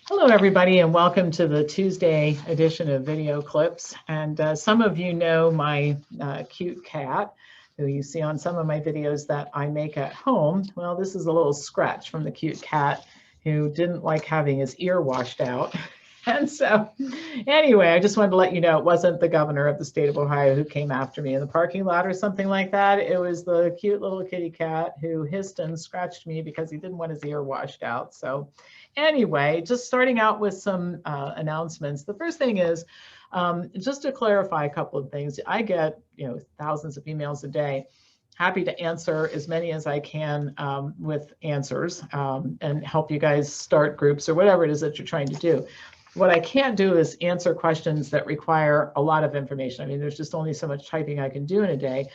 Hello, everybody, and welcome to the Tuesday edition of Video Clips. And some of you know my cute cat, who you see on some of my videos that I make at home. Well, this is a little scratch from the cute cat who didn't like having his ear washed out. And so anyway, I just wanted to let you know it wasn't the governor of the state of Ohio who came after me in the parking lot or something like that. It was the cute little kitty cat who hissed and scratched me because he didn't want his ear washed out. So anyway, just starting out with some announcements. The first thing is just to clarify a couple of things. I get thousands of emails a day. Happy to answer as many as I can with answers and help you guys start groups or whatever it is that you're trying to do. What I can't do is answer questions that require a lot of information. I mean, there's just only so much typing I can do in a day.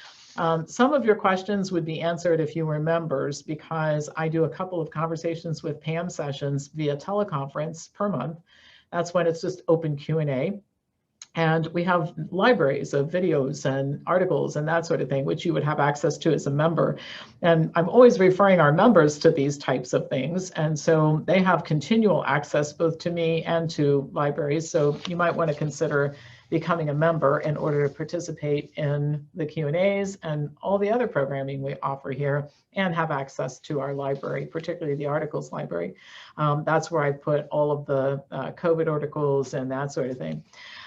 Some of your questions would be answered if you were members, because I do a couple of conversations with Pam sessions via teleconference per month. That's when it's just open Q&A. And we have libraries of videos and articles and that sort of thing, which you would have access to as a member. And I'm always referring our members to these types of things. And so they have continual access both to me and to libraries. So you might want to consider becoming a member in order to participate in the Q&As and all the other programming we offer here and have access to our library, particularly the articles library. That's where I put all of the COVID articles and that sort of thing.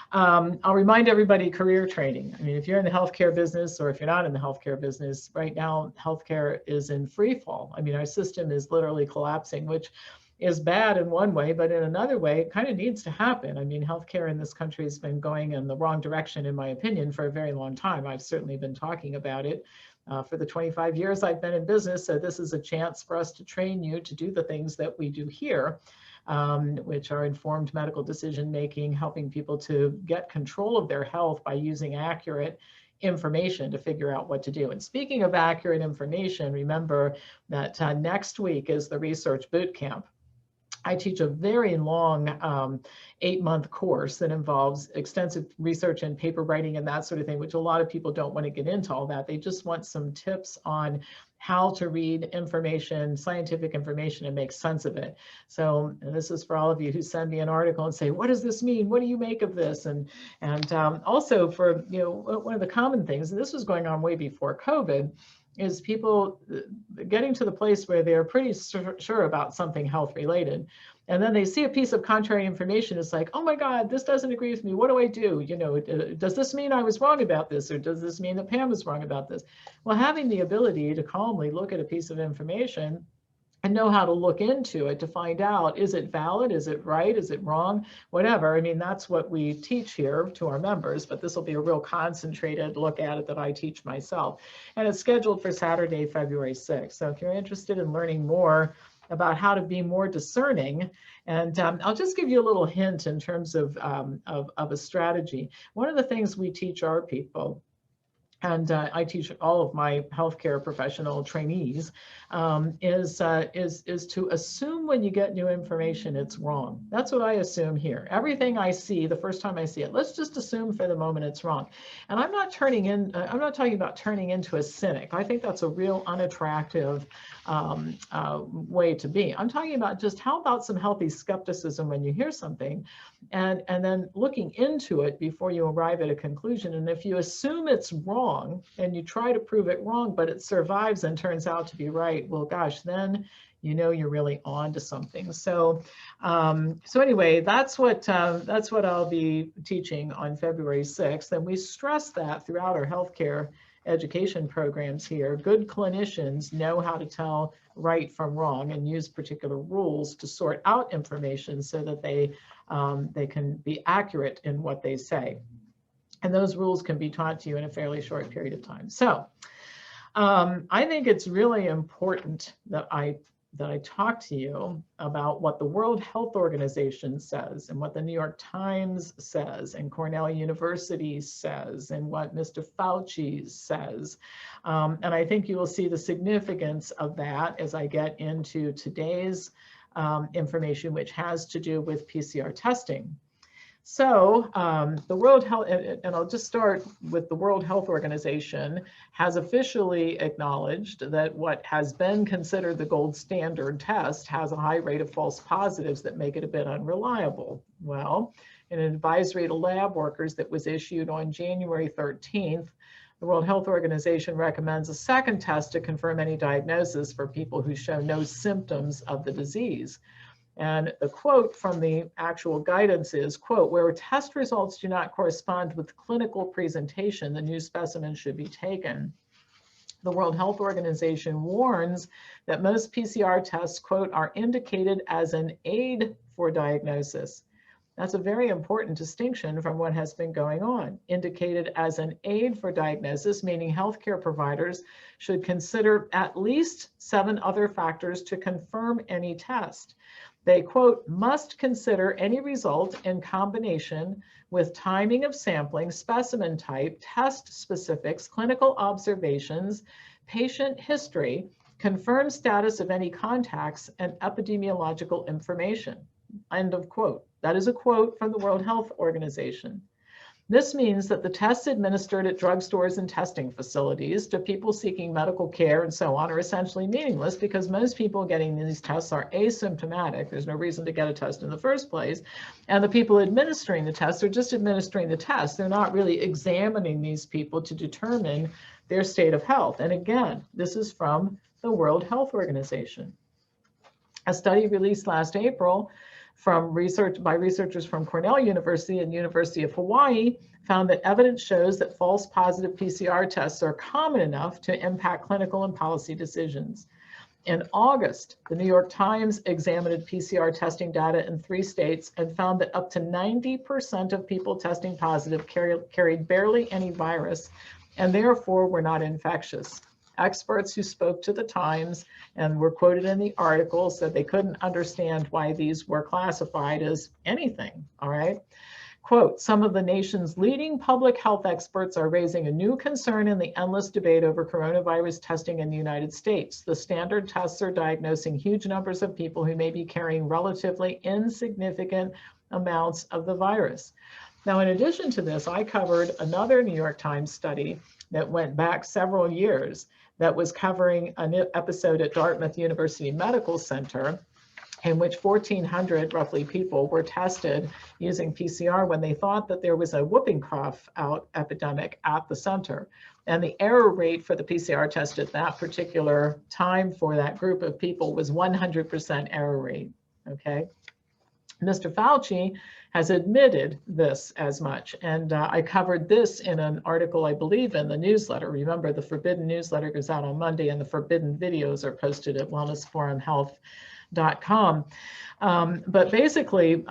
I'll remind everybody career training. I mean, if you're in the healthcare business or if you're not in the healthcare business, right now, healthcare is in free fall. I mean, our system is literally collapsing, which is bad in one way, but in another way, it kind of needs to happen. I mean, healthcare in this country has been going in the wrong direction, in my opinion, for a very long time. I've certainly been talking about it for the 25 years I've been in business. So this is a chance for us to train you to do the things that we do here. Which are informed medical decision-making, helping people to get control of their health by using accurate information to figure out what to do. And speaking of accurate information, remember that next week is the research boot camp. I teach a very long 8-month course that involves extensive research and paper writing and that sort of thing, which a lot of people don't want to get into all that. They just want some tips on how to read information, scientific information, and make sense of it. So this is for all of you who send me an article and say, what does this mean? What do you make of this? And also for, one of the common things, and this was going on way before COVID, is people getting to the place where they're pretty sure about something health related. And then they see a piece of contrary information. It's like, oh my God, this doesn't agree with me. What do I do? Does this mean I was wrong about this? Or does this mean that Pam was wrong about this? Well, having the ability to calmly look at a piece of information and know how to look into it to find out, is it valid? Is it right? Is it wrong? Whatever. I mean, that's what we teach here to our members, but this will be a real concentrated look at it that I teach myself. And it's scheduled for Saturday, February 6th. So if you're interested in learning more about how to be more discerning, and I'll just give you a little hint in terms of a strategy. One of the things we teach our people, and I teach all of my healthcare professional trainees, is to assume when you get new information, it's wrong. That's what I assume here. Everything I see, the first time I see it, let's just assume for the moment it's wrong. And I'm not talking about turning into a cynic. I think that's a real unattractive way to be. I'm talking about just how about some healthy skepticism when you hear something, and then looking into it before you arrive at a conclusion. And if you assume it's wrong and you try to prove it wrong, but it survives and turns out to be right, well, gosh, then you're really on to something. So anyway, that's what I'll be teaching on February 6th. And we stress that throughout our healthcare education programs here. Good clinicians know how to tell right from wrong and use particular rules to sort out information so that they can be accurate in what they say. And those rules can be taught to you in a fairly short period of time. So I think it's really important that I talk to you about what the World Health Organization says and what the New York Times says and Cornell University says and what Mr. Fauci says. And I think you will see the significance of that as I get into today's information, which has to do with PCR testing. So the World Health, and I'll just start with the World Health Organization, has officially acknowledged that what has been considered the gold standard test has a high rate of false positives that make it a bit unreliable. Well, in an advisory to lab workers that was issued on January 13th, the World Health Organization recommends a second test to confirm any diagnosis for people who show no symptoms of the disease. And the quote from the actual guidance is, quote, where test results do not correspond with clinical presentation, the new specimen should be taken. The World Health Organization warns that most PCR tests, quote, are indicated as an aid for diagnosis. That's a very important distinction from what has been going on. Indicated as an aid for diagnosis, meaning healthcare providers should consider at least 7 other factors to confirm any test. They, quote, must consider any result in combination with timing of sampling, specimen type, test specifics, clinical observations, patient history, confirmed status of any contacts, and epidemiological information. End of quote. That is a quote from the World Health Organization. This means that the tests administered at drugstores and testing facilities to people seeking medical care and so on are essentially meaningless because most people getting these tests are asymptomatic. There's no reason to get a test in the first place. And the people administering the tests are just administering the test. They're not really examining these people to determine their state of health. And again, this is from the World Health Organization. A study released last April from researchers from Cornell University and University of Hawaii found that evidence shows that false positive PCR tests are common enough to impact clinical and policy decisions. In August, the New York Times examined PCR testing data in 3 states and found that up to 90% of people testing positive carried barely any virus and therefore were not infectious. Experts who spoke to the Times and were quoted in the article said they couldn't understand why these were classified as anything, all right? Quote, some of the nation's leading public health experts are raising a new concern in the endless debate over coronavirus testing in the United States. The standard tests are diagnosing huge numbers of people who may be carrying relatively insignificant amounts of the virus. Now, in addition to this, I covered another New York Times study that went back several years that was covering an episode at Dartmouth University Medical Center in which 1,400 roughly people were tested using PCR when they thought that there was a whooping cough epidemic at the center. And the error rate for the PCR test at that particular time for that group of people was 100% error rate, okay? Mr. Fauci has admitted this as much. And I covered this in an article, I believe, in the newsletter. Remember, the Forbidden newsletter goes out on Monday and the Forbidden videos are posted at WellnessForumHealth.com. But basically,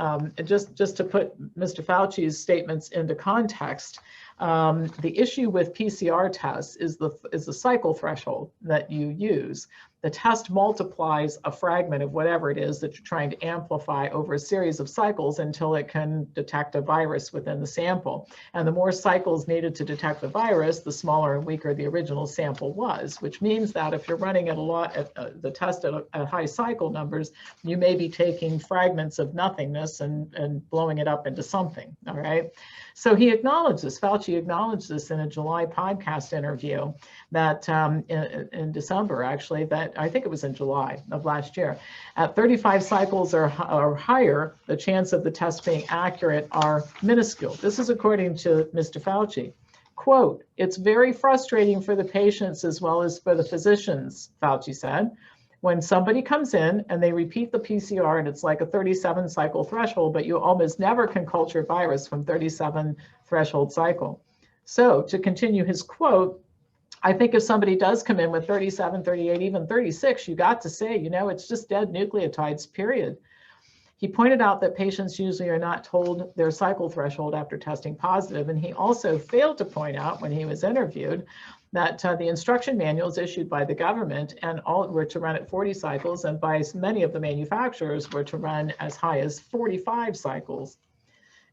just to put Mr. Fauci's statements into context, the issue with PCR tests is the cycle threshold that you use. The test multiplies a fragment of whatever it is that you're trying to amplify over a series of cycles until it can detect a virus within the sample. And the more cycles needed to detect the virus, the smaller and weaker the original sample was, which means that if you're running at the test at high cycle numbers, you may be taking fragments of nothingness and blowing it up into something, all right? So he acknowledged this, Fauci acknowledged this in a July podcast interview that in December, actually, that I think it was in July of last year. At 35 cycles or higher, the chance of the test being accurate are minuscule. This is according to Mr. Fauci. Quote, it's very frustrating for the patients as well as for the physicians, Fauci said. When somebody comes in and they repeat the PCR and it's like a 37 cycle threshold, but you almost never can culture virus from 37 threshold cycle. So to continue his quote, I think if somebody does come in with 37, 38, even 36, you got to say, you know, it's just dead nucleotides, period. He pointed out that patients usually are not told their cycle threshold after testing positive. And he also failed to point out when he was interviewed that the instruction manuals issued by the government and all were to run at 40 cycles, and by many of the manufacturers were to run as high as 45 cycles.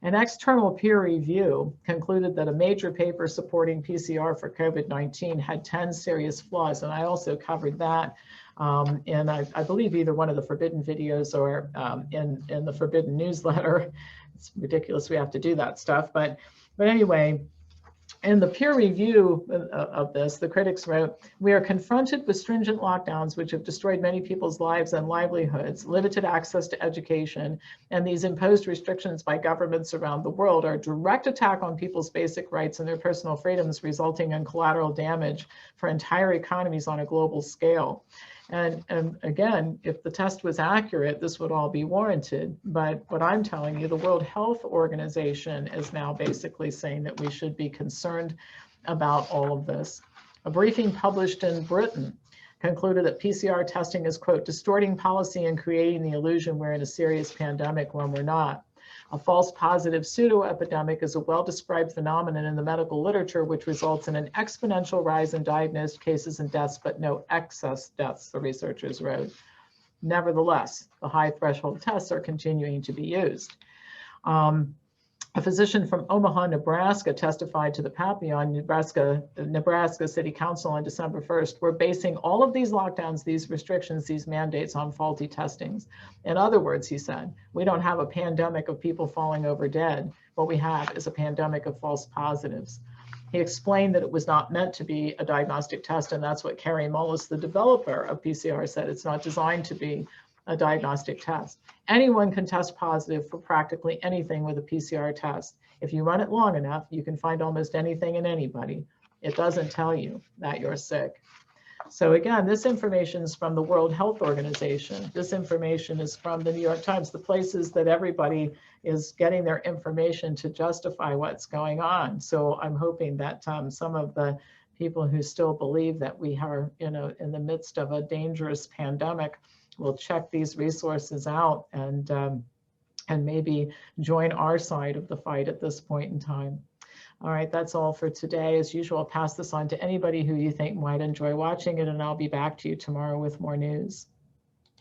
An external peer review concluded that a major paper supporting PCR for COVID-19 had 10 serious flaws, and I also covered that in, I believe, either one of the Forbidden videos or in the Forbidden newsletter. it's ridiculous we have to do that stuff. But anyway, in the peer review of this, the critics wrote, "We are confronted with stringent lockdowns which have destroyed many people's lives and livelihoods, limited access to education, and these imposed restrictions by governments around the world are a direct attack on people's basic rights and their personal freedoms, resulting in collateral damage for entire economies on a global scale." And again, if the test was accurate, this would all be warranted. But what I'm telling you, the World Health Organization is now basically saying that we should be concerned about all of this. A briefing published in Britain concluded that PCR testing is, quote, distorting policy and creating the illusion we're in a serious pandemic when we're not. A false positive pseudo-epidemic is a well-described phenomenon in the medical literature which results in an exponential rise in diagnosed cases and deaths, but no excess deaths, the researchers wrote. Nevertheless, the high threshold tests are continuing to be used. A physician from Omaha, Nebraska testified to the Papillon, Nebraska City Council on December 1st. We're basing all of these lockdowns, these restrictions, these mandates on faulty testings. In other words, he said, we don't have a pandemic of people falling over dead. What we have is a pandemic of false positives. He explained that it was not meant to be a diagnostic test, and that's what Carrie Mullis, the developer of PCR, said. It's not designed to be a diagnostic test. Anyone can test positive for practically anything with a PCR test. If you run it long enough, you can find almost anything in anybody. It doesn't tell you that you're sick. So again, this information is from the World Health Organization. This information is from the New York Times, the places that everybody is getting their information to justify what's going on. So I'm hoping that some of the people who still believe that we are, in the midst of a dangerous pandemic will check these resources out and maybe join our side of the fight at this point in time. All right, that's all for today. As usual, I'll pass this on to anybody who you think might enjoy watching it, and I'll be back to you tomorrow with more news.